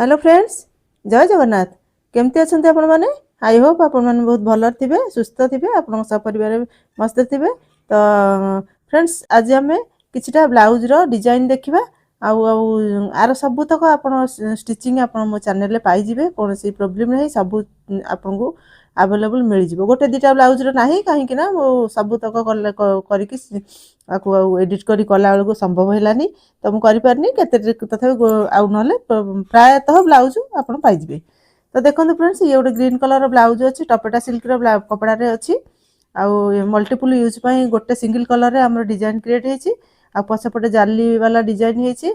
Hello friends, जय जगन्नाथ। केमती अच्छा आपण मैंने? आई होप आपण मैंने बहुत भल थे, सुस्थ थे, आप सपरिवार मस्त थे। तो फ्रेंड्स, आज आम किछटा ब्लाउज रो डिजाइन देखा। आर सबुतक आप स्टिचिंग आप मो चैनल पाइबे, कौन सी प्रोब्लेम नहीं, सब आपन को अवेलेबल मिल जाए। गोटे दुटा ब्लाउज ना कहीं सबुतक कर एडिट करी कला बेलू संभव है, तो मुझे पार्नी तथा ना प्रायतः ब्लाउज आप पाइबे। तो देखो फ्रेंड्स, ये गोटे ग्रीन कलर ब्लाउज अच्छी टपेटा सिल्क कपड़े अच्छी मल्टीपल यूज गोटे सिंगल कलर आम डिजाइन क्रिएट होती पछपटे जाली वाला डिजाइन होती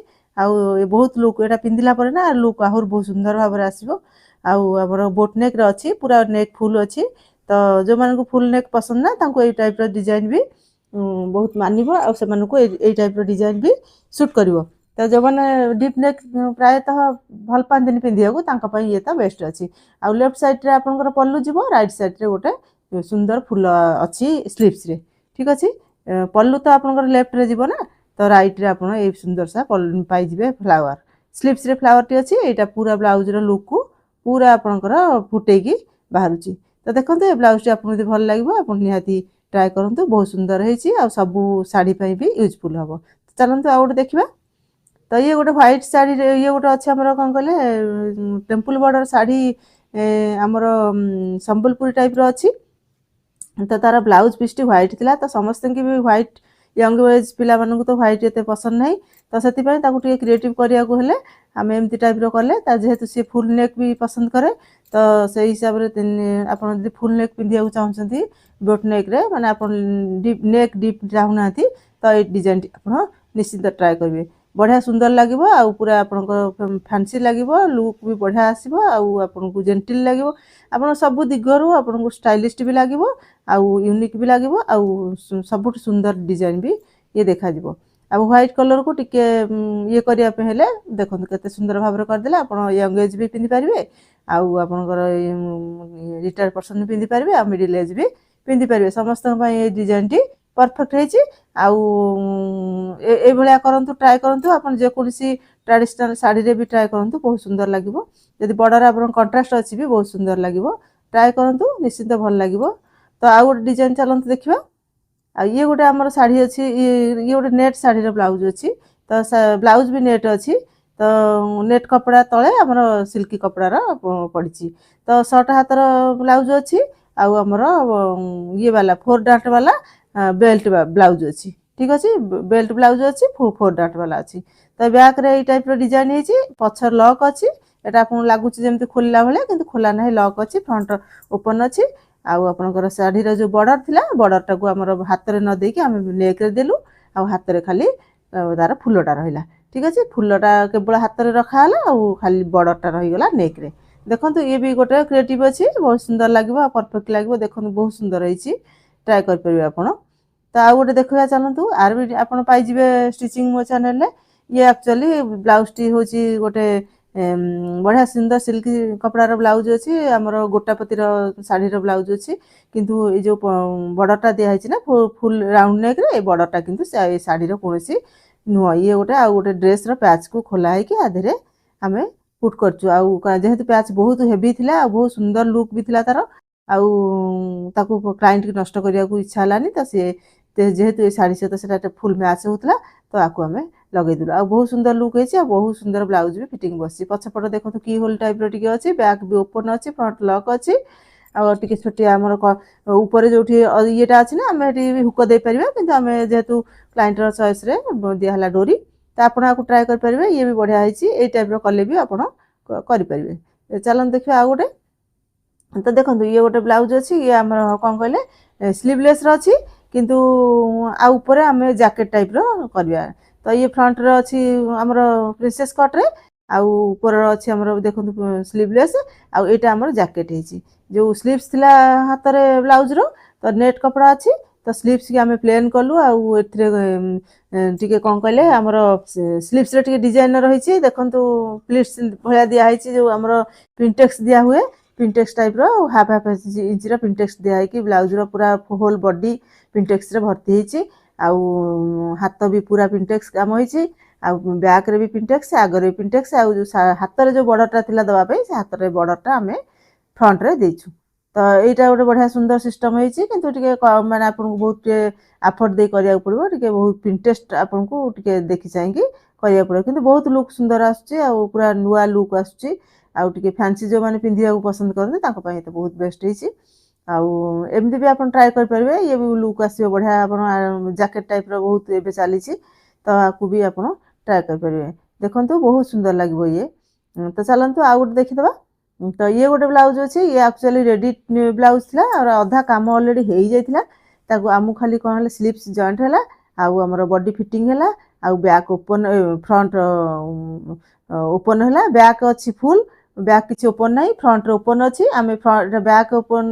बहुत लुक यहाँ पिंधला ना लुक आहर बहुत सुंदर भाव आसो। आमर बोट नेक अच्छी पूरा नेक फुल अच्छी। तो जो मान फुल नेक पसंद ना यही टाइप डिजाइन भी बहुत मानव आई टाइप डिजाइन भी सुट कर। तो जो मैंने डीप नेक प्रायतः भल पाती पिंधा ये तो बेस्ट अच्छी। आ लेफ्ट साइड आपंकर पल्लू जीव, राइट साइड गोटे सुंदर फुल अच्छी स्लीव्स रे। ठीक अच्छे, पल्लू तो आपंकर लेफ्ट रे जीव ना, तो राइट रे आपन ये सुंदर सा पाइबे फ्लावर स्लीव्स रे फ्लावर टी अच्छी। यहाँ पूरा ब्लाउज लुक को पूरा आपंकर फुटेकी बाहर। तो देखो ये ब्लाउज टी आपको भल लगे आप निहाती ट्राए करूँ, बहुत सुंदर है सबू शाढ़ी भी यूजफुल हम। चलते आउ गोटे देखा। तो ये गोटे व्हाइट शाढ़ी ये गोटे अच्छे आमर कौन कहले टेम्पल बॉर्डर शाढ़ी आमर संबलपुरी टाइप अच्छी। तो तार ब्लाउज पीस टी व्हाइट थिला, तो समस्त की भी व्हाइट यंग एज पिला मानू तो व्हाइट ये पसंद नहीं। तो से क्रिएटिव करने आम एमती टाइप कले जेहेतु सी फुल नेक भी पसंद करे, तो से हिसाब से आप फुल नेक पिंधा चाहते बोट नेक रे माने आप नेक डीप चाहूना, तो ये डिजाइन आप निश्चिंत ट्राए करेंगे। बढ़िया सुंदर लगे पूरा आपन फैंसी लगे, लुक भी बढ़िया आसो, आपन को जेंटिल लगे, आप सब दिगरू आपन को स्टाइलिश भी लगे, यूनिक भी लगे, सब सुंदर डिजाइन भी ये देखा। अब व्हाइट कलर को टिके ये करने देखो केते सुंदर भाव में करदे आप यंग एज भी पिंधि पारे, आपंकर रिटायर्ड पर्सन भी पिंधि पारे, मिडिल एज भी पिंधि पारे। समस्त ये डिजाइन टी परफेक्ट है। करंतु ट्राए करंतु आपन जेकोसी ट्रेडिशनल साड़ी रे भी ट्राए करंतु, बहुत सुंदर लगे। यदि बॉर्डर आपन कंट्रास्ट अच्छी भी बहुत सुंदर लगे, ट्राए करंतु निश्चिंत भल लगे। तो आउ गोटे डिजाइन चलते देखा। ये गोटे आमर शाढ़ी अच्छी, ये गोटे नेट शाढ़ी ब्लाउज अच्छी। तो ब्लाउज भी नेट अच्छी, तो नेट कपड़ा तले आमर सिल्की कपड़ार पड़ी। तो शर्ट हाथर ब्लाउज अच्छी आमर ये वाला 4 डार्ट वाला बेल्ट ब्लाउज अच्छी। ठीक अच्छे, बेल्ट ब्लाउज अच्छी 4 डार्ट वाला अच्छी। तो बैक रे टाइप डिजाइन है, पछर लॉक अच्छी, यहाँ आपको लगुच जमी खोलला भाया कि खोला ना, लॉक अच्छी, फ्रंट ओपन अच्छी। आपनकर शाढ़ीर जो बॉर्डर थिला बॉर्डर टाक आम हाथ में न देकी आम नेक रे देलु, हाथ में खाली तार फुलटा रहा। ठीक अच्छे, फुलटा केवल हाथ में रखा खाली बॉर्डरटा रहीगला नेक रे। देखो ये भी गोटे क्रिएटिव अच्छी, बहुत सुंदर लगे, परफेक्ट लगे। देखो बहुत सुंदर है, ट्राए करेंगे आपड़। तो आउ गोटे देखा चलतु आर भी आप पाइबे स्टिचिंग मो चैनल। ये एक्चुअली ब्लाउज टी हूँ गोटे बढ़िया सुंदर सिल्क कपड़ार ब्लाउज अच्छी, आमर गोटापतिर शाढ़ीर ब्लाउज अच्छी, किंतु ये जो बॉर्डरटा दिखाई ना फुल राउंड नेक रे, बॉर्डरटा किंतु शाढ़ीर कौन नुह। ये गोटे आउ गोटे ड्रेस पैच को खोला है आधे आम पुट कर। जेहेतु पैच बहुत हेवी थिला, बहुत सुंदर लुक भी थिला तार, क्लाइंट की नष्ट करने को इच्छा है, तो सी जेहेतु ये शाढ़ी सहित फुल मैच होता, तो आपको आम लगेदेलु। बहुत सुंदर लुक है, बहुत सुंदर ब्लाउज भी फिटिंग बस। पछपट देखो की होल टाइप रे अच्छी, बैक भी ओपन अच्छी, फ्रंट लॉक अच्छी, टे छोटिया आमर ऊपर जो येटा अच्छी ना, आम भी हुक दे पारे, कि आम जेहेतु क्लाइंटर चॉइस रे दिहला डोरी, तो आपको ट्राए करेंगे। ये भी बढ़िया है, टाइप कले भी आप करेंगे। चलन देखिए आउ गोटे। तो देखो ये गोटे ब्लाउज अच्छी, ये आम कौन कहले स्लीवलेस अच्छी, किंतु आउपर आम जैकेट टाइप करवा। तो ये फ्रंट रे अच्छी आमर प्रिंसेस कट रे, ऊपर अच्छी आमर देखो स्लीवलेस, आईटा आमर जैकेट है। जो स्लीव्स थिला हाथ रे ब्लाउज रो, तो नेट कपड़ा अच्छी, तो स्लीव्स की आम प्लेन कलु टे कौन कहले आमर स्लीव्स रे डिजाइन रही। देखो प्लीट्स भाया दिखाई, जो आमर प्रिंटेक्स दिया हुए, printex type half half inch printex दिखाई ब्लाउज पूरा होल बॉडी प्रिंटेक्स भर्ती होती। हाथ भी पूरा प्रिंटेक्स काम होती, बैक रे भी पिंटेक्स आगे भी पिंटेक्स हाथ में जो बॉर्डरटा थिला दवा पे से हाथ रे बॉर्डरटा आमे फ्रंट रे देइछु। तो यहाँ गोटे बढ़िया सुंदर सिस्टम होती किंतु माने आपको बहुत आफर्ट दे करिया पड़ो टे बहुत पिंटेस्ट आपको टे देखी चाहिए करिया पड़ो किंतु बहुत लुक सुंदर आसुची आ पूरा नुआ लुक आसुची आ टे फैंसी जो मैंने पिंधिया पसंद करते तो बहुत बेस्ट होती एमती भी आप ट्राए करेंगे ये भी लुक आसो बढ़िया आप जैकेट टाइप बहुत एवं चली तो आपको भी आप ट्राए करेंगे देखो बहुत सुंदर लगे ये तो चलतु आउ गोटे देखीदे तो ये गोटे ब्लाउज अच्छे ये एक्चुअली रेडी ब्लाउज थी और अधा काम अलरेडी हो जाता आमको खाली कौन है स्लीव्स जॉइंट है आमर बॉडी फिटिंग है आउ बैक ओपन फ्रंट ओपन है बैक अच्छी फुल बैक किसी ओपन ना फ्रंट ओपन अच्छी आम बैक ओपन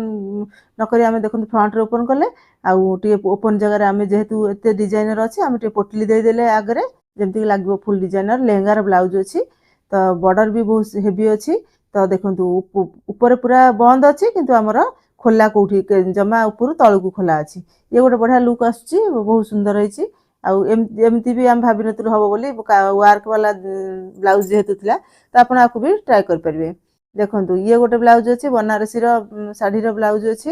नक देखो फ्रंट ओपन कले आगे ओपन जगह आम जेहेतु एत डिजाइनर अच्छे आम पोटली देदेले आगे जमीक लगे फुल डिजाइनर लेहेंगार ब्लाउज अच्छी तो बॉर्डर भी बहुत हेवी अच्छी तो देखो ऊपर पूरा बंद अच्छी किंतु आमर खोला कौटी जमा ऊपर तलू खोला अच्छी ये गोटे बढ़िया लुक आसुची बहुत सुंदर होती एमती भी आम भाभी नु हम बोली वर्क वाला ब्लाउज जेहेतु थिला तो आप भी ट्राए करेंगे देखो ये गोटे ब्लाउज अच्छी बनारसी शाढ़ी ब्लाउज अच्छी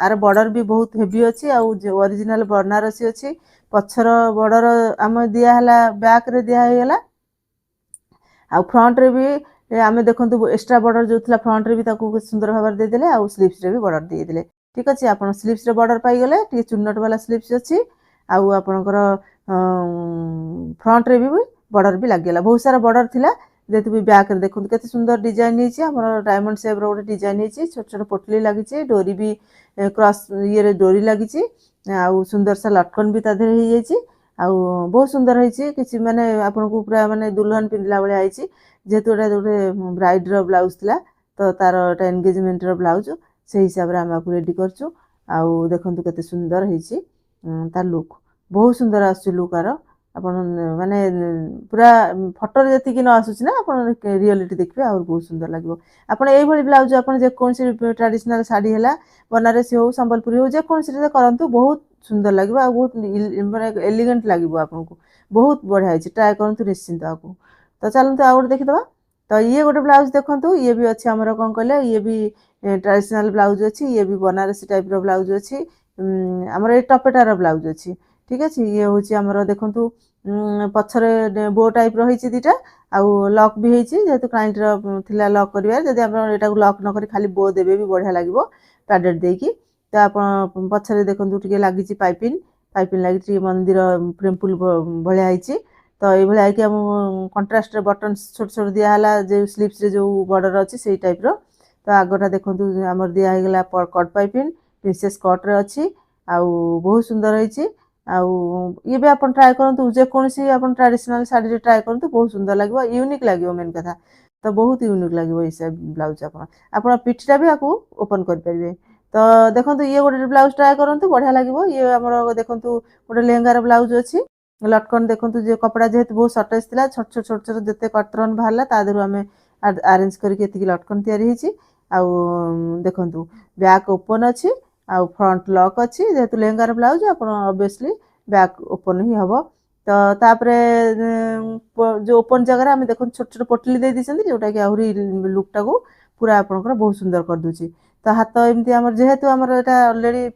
आर बॉर्डर भी बहुत हेवी अच्छी ओरिजिनल बनारसी अच्छी पछर बॉर्डर आम दिहला बैक रे दिहला आ फ्रंट रे भी आम देखो एक्स्ट्रा बॉर्डर जो था फ्रंट रे भी सुंदर भाव देदेले आ स्लीव्स रे भी बॉर्डर देदेले ठीक अच्छे आप स्लीव्स रे बॉर्डर पाईगले टे चुन्नट वाला स्लीव्स अच्छी आपणकर फ्रंट रे भी बॉर्डर भी लगे बहुत सारा बॉर्डर थिला जेहेतु भी बैक रे देखो केते सुंदर डिजाइन होती डायमंड शेप रोटे डिजाइन होती छोट छोट पोटली लगी डोरी भी क्रॉस ये डोरी लगी सुंदर सा लटकन भी तादेह हो जाइए बहुत सुंदर होती किसी माने आपको पूरा माने दुल्हन पिंधला भाई जेहेतु एटा गोटे ब्राइडर ब्लाउज था तो तार एटा एंगेजमेंट ब्लाउज से हिसाब से आम आपको रेडी करछु देखो केते सुंदर होती तार लुक बहुत सुंदर आसुची लुक आर अपन माने पूरा फटो जी न आसूसी ना आप रियलिटी देखिए और बहुत सुंदर लगे आपड़ ये ब्लाउज आप जेकोसी ट्रेडिशनल शाढ़ी है बनारसी हो संबलपुरी हो जेकोसी करूँ बहुत सुंदर लगे बहुत माने एलिगेंट लगे आपको बहुत बढ़िया होती ट्राए करूँ निश्चिंत आपको तो चलते आउ गोटे देखीदे तो ये गोटे ब्लाउज देखो ये भी अच्छे आमर कौन कहले ये भी ट्रेडिशनल ब्लाउज अच्छी ये भी बनारसी टाइप ब्लाउज अच्छी आमर ये टपेटार ब्लाउज अच्छी ठीक अच्छे ये हूँ आमर देखु पछरे बो टाइप रही दीटा आउ लक भी होती जेहेतु क्लाइंट थिला लक करिवार जदि आप लक न खाली बो देवे भी बढ़िया लगे पैडेड देकी तो आप पछरे देखो टे लगी पाइपिंग पाइपिंग लगी मंदिर टेम्पुल भाया होती तो ये कि कंट्रास्ट बटन छोट छोट दिहला जो स्लीव्स रे जो बॉर्डर अच्छी से टाइप तो आगटा देखो आम दिहला कट पाइपिंग प्रिंसेस कट रे अच्छी बहुत सुंदर होती ये भी आप ट्राए करूँ जेकोसी आप ट्रेडिशनल शाढ़ी ट्राए करूँ बहुत सुंदर लगे यूनिक लगे मेन कथा तो बहुत यूनिक लगे ये ब्लाउज आप पिठटा भी आपको ओपन करेंगे तो देखो ये गोटे ब्लाउज ट्राए करूँ बढ़िया लगे ये आम देखो गोटे लेहेंगार ब्लाउज अच्छी लटकन देखो जो कपड़ा जेहेतु बहुत सर्टेज थी छोट छोट छोट छोट जिते कटरन बाहर तादर आम आरेंज करके लटकन तैयारी देखो बैक ओपन अच्छी आउ फ्रंट लॉक अच्छी जेहेतु लेहेंगार ब्लाउज आप ऑब्वियसली बैक ओपन ही हम तो तापरे जो ओपन जगह आम देखो छोट छोट पोटली दे दी जोटा कि आहरी लुकटा को पूरा आपंकर बहुत सुंदर कर दूची तो हाथ एमती आम जेहेतु आमर यहाँ अलरेडी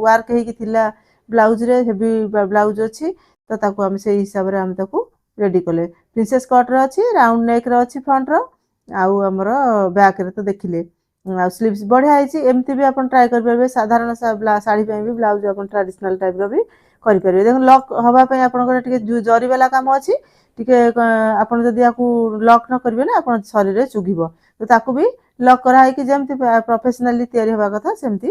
वर्क होती ब्लाउज रे हेवी ब्लाउज अच्छी तो ताको आम से हिसाब से आम रेडी कले प्रिंसेस कट रे अच्छी राउंड नेक रे अच्छी फ्रंट आउ आमर बैक रे तो देखिले स्लीव्स बढ़िया होती एमती भी आप ट्राए करेंगे साधारण शाढ़ी भी ब्लाउज आप ट्रेडिशनल टाइप भी करेंगे देखो लक हाँपाई आप जरी वाला कम अच्छी टे आप लक न करेंगे ना आप शरीर चुगिब तो ताकू भी लक कराई जमी प्रोफेशनली तैयारी हवा कथा सेमती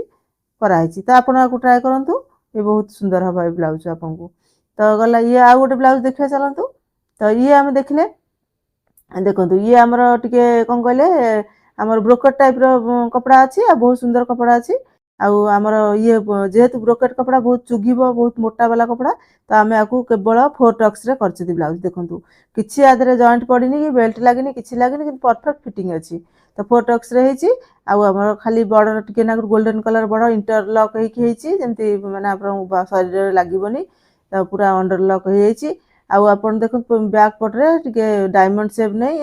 कराई तो आप ट्राए करूँ ये बहुत सुंदर हम ये ब्लाउज आपको तो गला ये आउ गोटे ब्लाउज देखिए चलतु तो ये आम देखले देखो ये आमर टे कौन कहले आमर ब्रोकेट टाइप कपड़ा अच्छी बहुत सुंदर कपड़ा अच्छी आमर ये जेहेतु ब्रोकेट कपड़ा बहुत चुगिब बहुत मोटा वाला कपड़ा तो आम आपको केवल 4 टक्स रे कर ब्लाउज देखो किसी आदि जॉइंट पड़नी कि बेल्ट लगनी कि लगनी कि परफेक्ट फिटिंग अच्छी तो 4 टक्स रे आमर खाली बॉर्डर टे गोल्डन कलर बॉर्डर इंटरलॉक होती जमी मैंने आप शरीर लगभग तो पूरा अंडरलॉक हो ଆଉ ଆପଣ ଦେଖନ୍ତୁ ବ୍ୟାକ୍ ପଟରେ ଟିକେ ଡାଇମଣ୍ଡ ସେପ୍ ନେଇ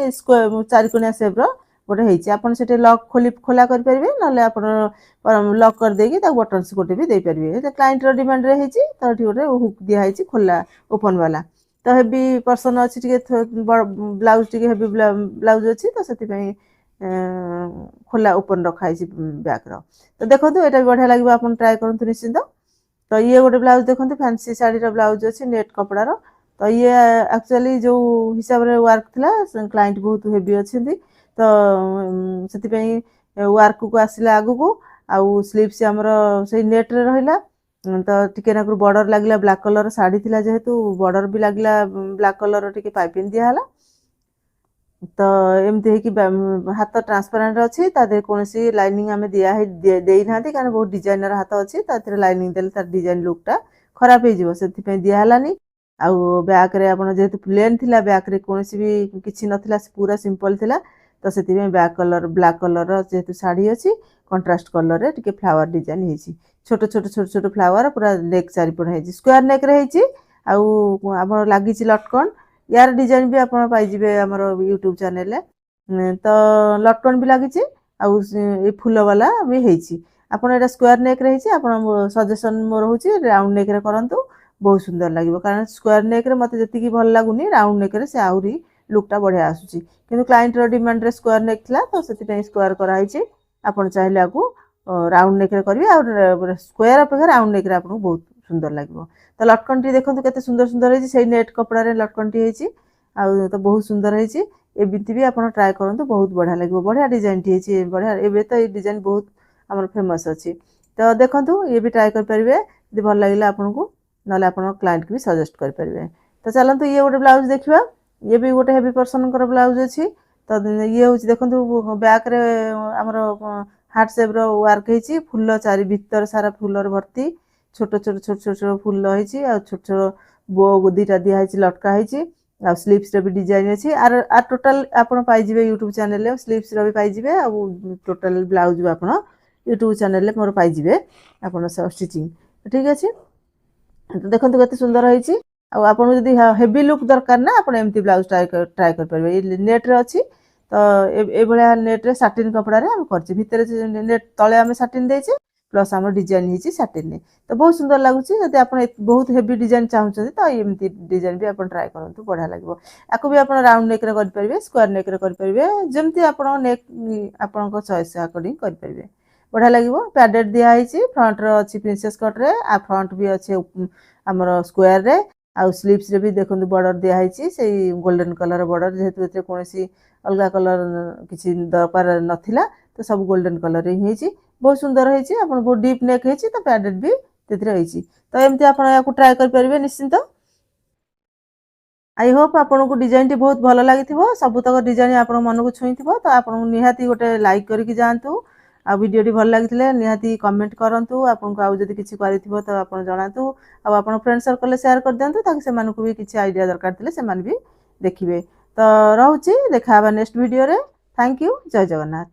ଚାରିକୋଣିଆ ସେପ୍ର ଗୋଟେ ହେଇଛି। ଆପଣ ସେଠି ଲକ୍ ଖୋଲା କରିପାରିବେ, ନହେଲେ ଆପଣ ଲକ୍ କରିଦେଇକି ତାକୁ ବଟନ୍ସ ଗୋଟେ ବି ଦେଇପାରିବେ। ଏଇଟା କ୍ଲାଏଣ୍ଟର ଡିମାଣ୍ଡରେ ହେଇଛି, ତ ଏଠି ଗୋଟେ ହୁକ୍ ଦିଆହେଇଛି ଖୋଲା ଓପନ୍ ବାଲା। ତ ହେଭି ପର୍ସନ୍ ଅଛି, ଟିକେ ବ୍ଲାଉଜ୍ ଟିକେ ହେଭି ବ୍ଲାଉଜ୍ ଅଛି, ତ ସେଥିପାଇଁ ଖୋଲା ଓପନ୍ ରଖା ହେଇଛି ବ୍ୟାକ୍ର। ତ ଦେଖନ୍ତୁ ଏଇଟା ବି ବଢ଼ିଆ ଲାଗିବ, ଆପଣ ଟ୍ରାଏ କରନ୍ତୁ ନିଶ୍ଚିନ୍ତ। ତ ଇଏ ଗୋଟେ ବ୍ଲାଉଜ୍ ଦେଖନ୍ତୁ, ଫ୍ୟାନ୍ସି ଶାଢ଼ୀର ବ୍ଲାଉଜ୍ ଅଛି ନେଟ୍ କପଡ଼ାର। ତ ଇଏ ଆକ୍ଚୁଆଲି ଯୋଉ ହିସାବରେ ୱାର୍କ ଥିଲା, କ୍ଲାଏଣ୍ଟ ବହୁତ ହେଭି ଅଛନ୍ତି, ତ ସେଥିପାଇଁ ୱାର୍କକୁ ଆସିଲା ଆଗକୁ। ଆଉ ସ୍ଲିଭ୍ସ ଆମର ସେଇ ନେଟ୍ରେ ରହିଲା, ତ ଟିକେ ନାକୁରୁ ବର୍ଡର ଲାଗିଲା। ବ୍ଲାକ୍ କଲର ଶାଢ଼ୀ ଥିଲା ଯେହେତୁ ବର୍ଡର ବି ଲାଗିଲା, ବ୍ଲାକ୍ କଲର ଟିକେ ପାଇପିଂ ଦିଆହେଲା। ତ ଏମିତି ହେଇକି ହାତ ଟ୍ରାନ୍ସପାରେଣ୍ଟ ଅଛି, ତା ଦେହରେ କୌଣସି ଲାଇନିଂ ଆମେ ଦେଇନାହାନ୍ତି, କାରଣ ବହୁତ ଡିଜାଇନର ହାତ ଅଛି, ତା ଦେହରେ ଲାଇନିଂ ଦେଲେ ତାର ଡିଜାଇନ ଲୁକ୍ଟା ଖରାପ ହେଇଯିବ, ସେଥିପାଇଁ ଦିଆହେଲାନି। ଆଉ ବ୍ୟାକ୍ରେ ଆପଣ ଯେହେତୁ ପ୍ଲେନ୍ ଥିଲା, ବ୍ୟାକ୍ରେ କୌଣସି ବି କିଛି ନଥିଲା, ପୁରା ସିମ୍ପଲ ଥିଲା, ତ ସେଥିପାଇଁ ବ୍ଲାକ୍ କଲର ଯେହେତୁ ଶାଢ଼ୀ ଅଛି, କଣ୍ଟ୍ରାଷ୍ଟ କଲରରେ ଟିକେ ଫ୍ଲାୱାର ଡିଜାଇନ ହେଇଛି। ଛୋଟ ଛୋଟ ଫ୍ଲାୱାର ପୁରା ନେକ୍ ଚାରିପଟ ହେଇଛି, ସ୍କୋୟାର ନେକ୍ରେ ହେଇଛି। ଆଉ ଆମର ଲାଗିଛି ଲଟକନ୍, ୟାର ଡିଜାଇନ ବି ଆପଣ ପାଇଯିବେ ଆମର ୟୁଟ୍ୟୁବ ଚ୍ୟାନେଲରେ। ତ ଲଟକନ୍ ବି ଲାଗିଛି, ଆଉ ଏଇ ଫୁଲ ବାଲା ବି ହେଇଛି। ଆପଣ ଏଇଟା ସ୍କୋୟାର ନେକ୍ରେ ହେଇଛି, ଆପଣ ସଜେସନ୍ ମୋର ହେଉଛି ରାଉଣ୍ଡ ନେକ୍ରେ କରନ୍ତୁ, ବହୁତ ସୁନ୍ଦର ଲାଗିବ। କାରଣ ସ୍କୋୟାର ନେକ୍ରେ ମୋତେ ଯେତିକି ଭଲ ଲାଗୁନି, ରାଉଣ୍ଡ ନେକ୍ରେ ସେ ଆହୁରି ଲୁକ୍ଟା ବଢ଼ିଆ ଆସୁଛି। କିନ୍ତୁ କ୍ଲାଏଣ୍ଟର ଡିମାଣ୍ଡରେ ସ୍କୋୟାର ନେକ୍ ଥିଲା, ତ ସେଥିପାଇଁ ସ୍କୋୟାର କରାହେଇଛି। ଆପଣ ଚାହିଁଲେ ଆକୁ ରାଉଣ୍ଡ ନେକ୍ରେ କରିବେ, ଆଉ ସ୍କୋୟାର ଅପେକ୍ଷା ରାଉଣ୍ଡ ନେକ୍ରେ ଆପଣଙ୍କୁ ବହୁତ ସୁନ୍ଦର ଲାଗିବ। ତ ଲଟକନ୍ଟି ଦେଖନ୍ତୁ କେତେ ସୁନ୍ଦର ହେଇଛି, ସେଇ ନେଟ୍ କପଡ଼ାରେ ଲଟକନ୍ଟି ହେଇଛି, ଆଉ ତ ବହୁତ ସୁନ୍ଦର ହେଇଛି। ଏମିତି ବି ଆପଣ ଟ୍ରାଏ କରନ୍ତୁ, ବହୁତ ବଢ଼ିଆ ଲାଗିବ। ବଢ଼ିଆ ଡିଜାଇନଟି ହେଇଛି, ବଢ଼ିଆ। ଏବେ ତ ଏଇ ଡିଜାଇନ ବହୁତ ଆମର ଫେମସ୍ ଅଛି। ତ ଦେଖନ୍ତୁ, ଇଏ ବି ଟ୍ରାଏ କରିପାରିବେ ଯଦି ଭଲ ଲାଗିଲା ଆପଣଙ୍କୁ, ନହେଲେ ଆପଣ କ୍ଲାଏଣ୍ଟକୁ ବି ସଜେଷ୍ଟ କରିପାରିବେ। ତ ଚାଲନ୍ତୁ ଇଏ ଗୋଟେ ବ୍ଲାଉଜ୍ ଦେଖିବା। ଇଏ ବି ଗୋଟେ ହେଭି ପର୍ସନଙ୍କର ବ୍ଲାଉଜ୍ ଅଛି। ତ ଇଏ ହେଉଛି ଦେଖନ୍ତୁ, ବ୍ୟାକ୍ରେ ଆମର ହାର୍ଟ ସେପ୍ର ୱାର୍କ ହେଇଛି, ଫୁଲ ଚାରି ଭିତର ସାରା ଫୁଲର ଭର୍ତ୍ତି, ଛୋଟ ଫୁଲ ହେଇଛି, ଆଉ ଛୋଟ ବୋ ଦିଟା ଦିଆ ହେଇଛି, ଲଟକା ହେଇଛି। ଆଉ ସ୍ଲିଭ୍ସର ବି ଡିଜାଇନ ଅଛି। ଆର ଟୋଟାଲ ଆପଣ ପାଇଯିବେ ୟୁଟ୍ୟୁବ ଚ୍ୟାନେଲରେ, ସ୍ଲିଭ୍ସର ବି ପାଇଯିବେ, ଆଉ ଟୋଟାଲ ବ୍ଲାଉଜ୍ ବି ଆପଣ ୟୁଟ୍ୟୁବ ଚ୍ୟାନେଲରେ ମୋର ପାଇଯିବେ, ଆପଣ ଷ୍ଟିଚିଂ। ଠିକ୍ ଅଛି, ଦେଖନ୍ତୁ କେତେ ସୁନ୍ଦର ହେଇଛି। ଆଉ ଆପଣଙ୍କୁ ଯଦି ହେଭି ଲୁକ୍ ଦରକାର ନା, ଆପଣ ଏମିତି ବ୍ଲାଉଜ୍ ଟ୍ରାଏ କରିପାରିବେ। ଏଇ ନେଟ୍ରେ ଅଛି, ତ ଏଇଭଳିଆ ନେଟ୍ରେ ସାଟିନ୍ କପଡ଼ାରେ ଆମେ କରିଛେ। ଭିତରେ ନେଟ୍ ତଳେ ଆମେ ସାଟିନ୍ ଦେଇଛେ, ପ୍ଲସ୍ ଆମର ଡିଜାଇନ ହେଇଛି ସାଟିନ୍ରେ, ତ ବହୁତ ସୁନ୍ଦର ଲାଗୁଛି। ଯଦି ଆପଣ ବହୁତ ହେଭି ଡିଜାଇନ ଚାହୁଁଛନ୍ତି, ତ ଏମିତି ଡିଜାଇନ ବି ଆପଣ ଟ୍ରାଏ କରନ୍ତୁ, ବଢ଼ିଆ ଲାଗିବ। ଆକୁ ବି ଆପଣ ରାଉଣ୍ଡ ନେକ୍ରେ କରିପାରିବେ, ସ୍କୋୟାର ନେକ୍ରେ କରିପାରିବେ, ଯେମିତି ଆପଣ ନେକ୍ ଆପଣଙ୍କ ଚଏସ୍ ଆକର୍ଡିଂ କରିପାରିବେ, ବଢ଼ିଆ ଲାଗିବ। ପ୍ୟାଡେଡ୍ ଦିଆହେଇଛି, ଫ୍ରଣ୍ଟର ଅଛି ପ୍ରିନ୍ସେସ୍ କଟ୍ରେ, ଆଉ ଫ୍ରଣ୍ଟ ବି ଅଛି ଆମର ସ୍କୋୟାରରେ। ଆଉ ସ୍ଲିଭ୍ସରେ ବି ଦେଖନ୍ତୁ ବର୍ଡର ଦିଆହେଇଛି, ସେଇ ଗୋଲ୍ଡେନ୍ କଲର ବର୍ଡର, ଯେହେତୁ ଏଥିରେ କୌଣସି ଅଲଗା କଲର କିଛି ଦରକାର ନଥିଲା, ତ ସବୁ ଗୋଲ୍ଡେନ୍ କଲରରେ ହିଁ ହେଇଛି, ବହୁତ ସୁନ୍ଦର ହେଇଛି। ଆପଣ ବହୁତ ଡିପ୍ ନେକ୍ ହେଇଛି, ତ ପ୍ୟାଡେଡ୍ ବି ସେଥିରେ ହେଇଛି। ତ ଏମିତି ଆପଣ ୟାକୁ ଟ୍ରାଏ କରିପାରିବେ ନିଶ୍ଚିନ୍ତ। ଆଇ ହୋପ୍ ଆପଣଙ୍କୁ ଡିଜାଇନଟି ବହୁତ ଭଲ ଲାଗିଥିବ, ସବୁତକ ଡିଜାଇନ ଆପଣଙ୍କ ମନକୁ ଛୁଇଁଥିବ। ତ ଆପଣଙ୍କୁ ନିହାତି ଗୋଟେ ଲାଇକ୍ କରିକି ଯାଆନ୍ତୁ। ଆଉ ଭିଡ଼ିଓଟି ଭଲ ଲାଗିଥିଲେ ନିହାତି କମେଣ୍ଟ କରନ୍ତୁ। ଆପଣଙ୍କୁ ଆଉ ଯଦି କିଛି କରିଥିବ ତ ଆପଣ ଜଣାନ୍ତୁ। ଆଉ ଆପଣ ଫ୍ରେଣ୍ଡ ସର୍କଲରେ ସେୟାର କରିଦିଅନ୍ତୁ, ତାକି ସେମାନଙ୍କୁ ବି କିଛି ଆଇଡ଼ିଆ ଦରକାର ଥିଲେ ସେମାନେ ବି ଦେଖିବେ। ତ ରହୁଛି, ଦେଖା ହେବା ନେକ୍ସଟ ଭିଡ଼ିଓରେ। ଥ୍ୟାଙ୍କ ୟୁ, ଜୟ ଜଗନ୍ନାଥ।